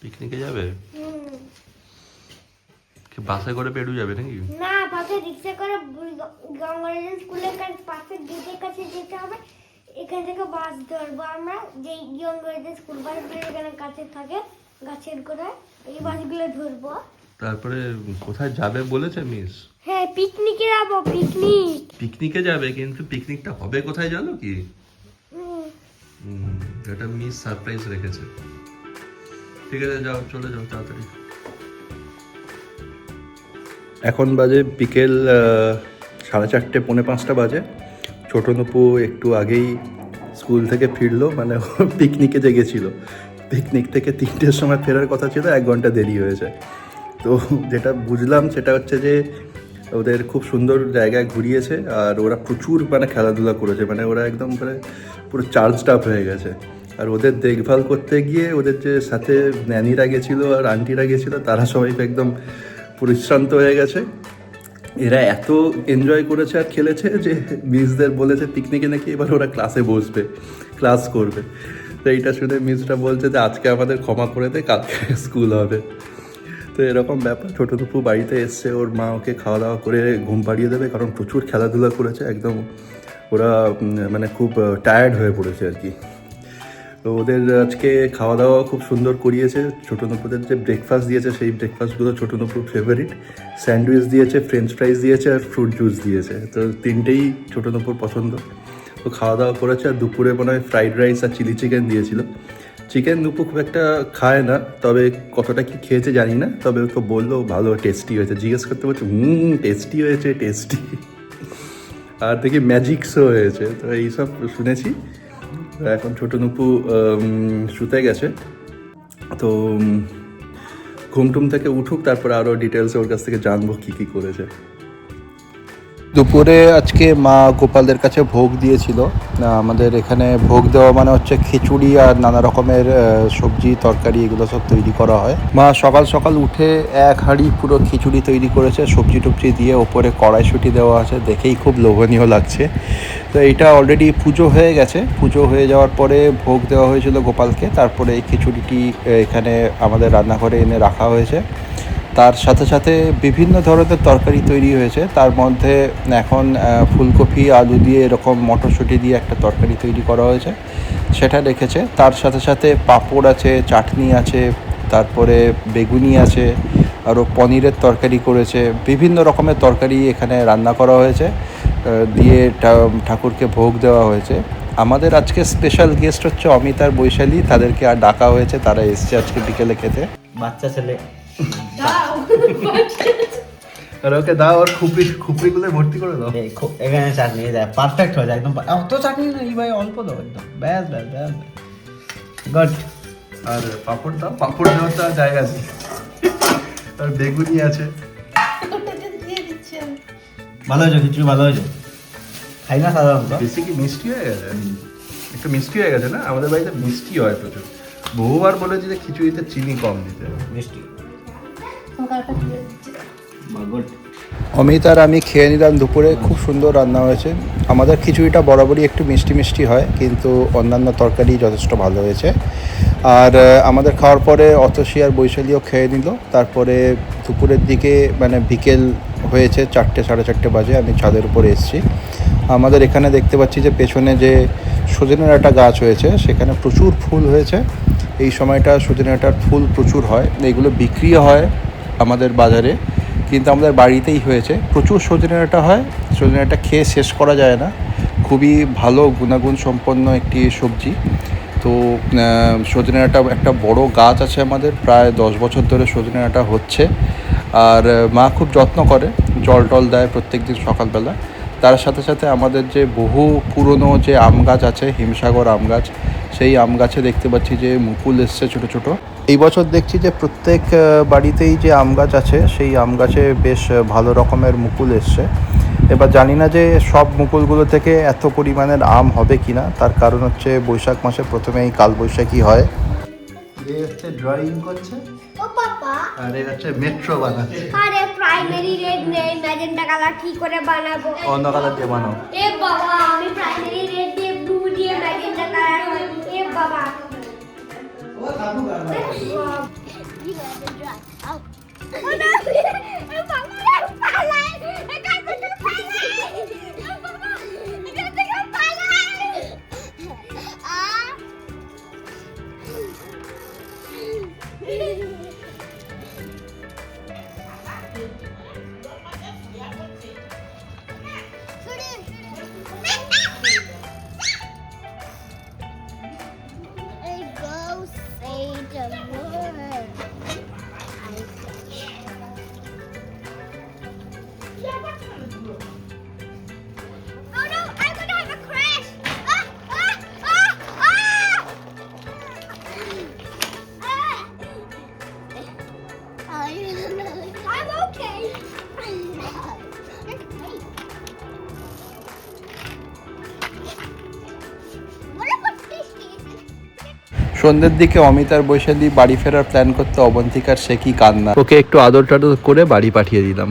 পিকনিকে যাবে? কি বাসে করে পেড়ু যাবে নাকি? না, বাসে রিক্সা করে গঙ্গারাজন স্কুলের পাশে গেটের কাছে যেতে হবে। এখান থেকে বাস ধরবো আমরা, যে গঙ্গারাজন স্কুল বাসগুলো এখানে কাছে থাকে গাছের গোড়ায়, এই বাসগুলো ধরবো। তারপরে কোথায় যাবে বলেছে মিস? হ্যাঁ, পিকনিকে যাবো। পিকনিকে যাবে, কিন্তু পিকনিকটা হবে কোথায় জানো কি? এটা মিস সারপ্রাইজ রেখেছে। ঠিক আছে, যাও, চলে যাও তাড়াতাড়ি। এখন বাজে বিকেল 4:30, 4:45 বাজে। ছোট নপু একটু আগেই স্কুল থেকে ফিরলো, মানে পিকনিকে যে গেছিল, পিকনিক থেকে 3টের সময় ফেরার কথা ছিল, 1 ঘন্টা দেরি হয়েছে। তো যেটা বুঝলাম সেটা হচ্ছে যে ওদের খুব সুন্দর জায়গায় ঘুরিয়েছে, আর ওরা প্রচুর মানে খেলাধুলা করেছে, মানে ওরা একদম মানে পুরো চার্জড আপ হয়ে গেছে। আর ওদের দেখভাল করতে গিয়ে ওদের যে সাথে ন্যানিরা গেছিলো আর আন্টিরা গেছিলো, তারা সবাই একদম পরিশ্রান্ত হয়ে গেছে। এরা এত এনজয় করেছে আর খেলেছে যে মিসদের বলেছে পিকনিকে নাকি এবার ওরা ক্লাসে বসবে, ক্লাস করবে। তো এইটা শুনে মিসরা বলছে যে আজকে আমাদের ক্ষমা করে দে, কালকে স্কুল হবে। তো এরকম ব্যাপার। ছোটো দুপু বাড়িতে এসছে, ওর মা ওকে খাওয়া দাওয়া করে ঘুম পাড়িয়ে দেবে, কারণ প্রচুর খেলাধুলা করেছে, একদম ওরা মানে খুব টায়ার্ড হয়ে পড়েছে আর কি। তো ওদের আজকে খাওয়া দাওয়া খুব সুন্দর করিয়েছে। ছোটো নপুদের যে ব্রেকফাস্ট দিয়েছে সেই ব্রেকফাস্টগুলো ছোটো নপুর ফেভারিট। স্যান্ডউইচ দিয়েছে, ফ্রেঞ্চ ফ্রাইজ দিয়েছে আর ফ্রুট জুস দিয়েছে। তো 3টেই ছোটো নপুর পছন্দ। তো খাওয়া দাওয়া করেছে। আর দুপুরে মনে হয় ফ্রাইড রাইস আর চিলি চিকেন দিয়েছিল। চিকেন দুপুর খুব একটা খায় না, তবে কতটা কি খেয়েছে জানি না, তবে তো বললো ভালো টেস্টি হয়েছে। জিজ্ঞেস করতে বলছে টেস্টি হয়েছে, টেস্টি। আর দেখি ম্যাজিক্সও হয়েছে। তো এইসব শুনেছি। এখন ছোটো নুপু শুতে গেছে, তো ঘুমটুম থেকে উঠুক, তারপরে আরও ডিটেলসে ওর কাছ থেকে জানবো কী কী করেছে। দুপুরে আজকে মা গোপালদের কাছে ভোগ দিয়েছিল। আমাদের এখানে ভোগ দেওয়া মানে হচ্ছে খিচুড়ি আর নানা রকমের সবজি তরকারি এগুলো সব তৈরি করা হয়। মা সকাল সকাল উঠে 1 হাঁড়ি পুরো খিচুড়ি তৈরি করেছে, সবজি টবজি দিয়ে, ওপরে কড়াইশুঁটি দেওয়া আছে, দেখেই খুব লোভনীয় লাগছে। তো এইটা অলরেডি পুজো হয়ে গেছে। পুজো হয়ে যাওয়ার পরে ভোগ দেওয়া হয়েছিল গোপালকে, তারপরে এই খিচুড়িটি এখানে আমাদের রান্নাঘরে এনে রাখা হয়েছে। তার সাথে সাথে বিভিন্ন ধরনের তরকারি তৈরি হয়েছে। তার মধ্যে এখন ফুলকপি আলু দিয়ে এরকম মটরশুঁটি দিয়ে একটা তরকারি তৈরি করা হয়েছে, সেটা রেখেছে। তার সাথে সাথে পাঁপড় আছে, চাটনি আছে, তারপরে বেগুনি আছে, আরও পনিরের তরকারি করেছে। বিভিন্ন রকমের তরকারি এখানে রান্না করা হয়েছে, দিয়ে ঠাকুরকে ভোগ দেওয়া হয়েছে। আমাদের আজকে স্পেশাল গেস্ট হচ্ছে অমিত আর বৈশালী, তাদেরকে আর ডাকা হয়েছে, তারা এসছে আজকে বিকেলে খেতে। বাচ্চা ছেলে আর ওকে দাও, ওর খুপড়িগুলো ভর্তি করে দাও। এখানে চাটনি যায়, পারফেক্ট হয়ে যায় একদম। অত চাটনি না, এই ভাই অল্প দাও একদম, ব্যাস ব্যাস ব্যাস, গুড। আর পাঁপড় দাও, পাঁপড় দেওয়ার তো জায়গা আছে। আর বেগুনি আছে। ভালো হয়েছে, খিচুড়ি ভালো হয়েছে। খাই না সাধারণত। বেশি কি মিষ্টি হয়ে গেছে? একটু মিষ্টি হয়ে গেছে না? আমাদের বাড়িতে মিষ্টি হয় প্রচুর। বহুবার বলেছি যে খিচুড়িতে চিনি কম দিতে। মিষ্টি। অমিত আর আমি খেয়ে নিলাম দুপুরে, খুব সুন্দর রান্না হয়েছে। আমাদের খিচুড়িটা বরাবরই একটু মিষ্টি মিষ্টি হয়, কিন্তু অন্যান্য তরকারি যথেষ্ট ভালো হয়েছে। আর আমাদের খাওয়ার পরে অতসী আর বৈশালীও খেয়ে নিল। তারপরে দুপুরের দিকে মানে বিকেল হয়েছে, 4টে 4:30 বাজে, আমি ছাদের উপরে এসেছি। আমাদের এখানে দেখতে পাচ্ছি যে পেছনে যে সজনের একটা গাছ হয়েছে, সেখানে প্রচুর ফুল হয়েছে। এই সময়টা সজনেটার ফুল প্রচুর হয়, এগুলো বিক্রিও হয় আমাদের বাজারে, কিন্তু আমাদের বাড়িতেই হয়েছে। প্রচুর সজনে ডাঁটা হয়, সজনে ডাঁটা খেয়ে শেষ করা যায় না, খুবই ভালো গুণাগুণ সম্পন্ন একটি সবজি। তো সজনে ডাঁটা একটা বড় গাছ আছে আমাদের, প্রায় 10 বছর ধরে সজনে ডাঁটা হচ্ছে। আর মা খুব যত্ন করে, জল টল দেয় প্রত্যেক দিন সকালবেলা। তার সাথে সাথে আমাদের যে বহু পুরনো যে আম গাছ আছে, হিমসাগর আম গাছ, সেই আম গাছে দেখতে পাচ্ছি যে মুকুল এসছে ছোটো ছোটো। এই বছর দেখছি যে প্রত্যেক বাড়িতেই যে আম গাছ আছে, সেই আম গাছে বেশ ভালো রকমের মুকুল এসছে। এবার জানি না যে সব মুকুলগুলো থেকে এত পরিমাণের আম হবে কি না, তার কারণ হচ্ছে বৈশাখ মাসে প্রথমেই কালবৈশাখী হয়। এ হচ্ছে ড্রয়িং করছে, ও পাপা, আর এ হচ্ছে মেট্রো বানাচ্ছে। আরে প্রাইমারি রেড নেই, ম্যাজেন্টা কালার কি করে বানাবো? অন্য কালার দিয়ে বানাও। এ বাবা, আমি প্রাইমারি রেড দিয়ে ব্লু দিয়ে ম্যাজেন্টা কালার হয়। এ বাবা, ও You got the drop. Oh. Oh no! Go say the word. Oh no, I'm gonna have a crash! Ah! Ah! Ah! Ah! I'm okay. What about fish? সন্ধ্যের দিকে অমিত আর বৈশালী বাড়ি ফেরার plan করতে অবন্তিকার সে কি কান্না, ওকে একটু আদর টাদর করে বাড়ি পাঠিয়ে দিলাম।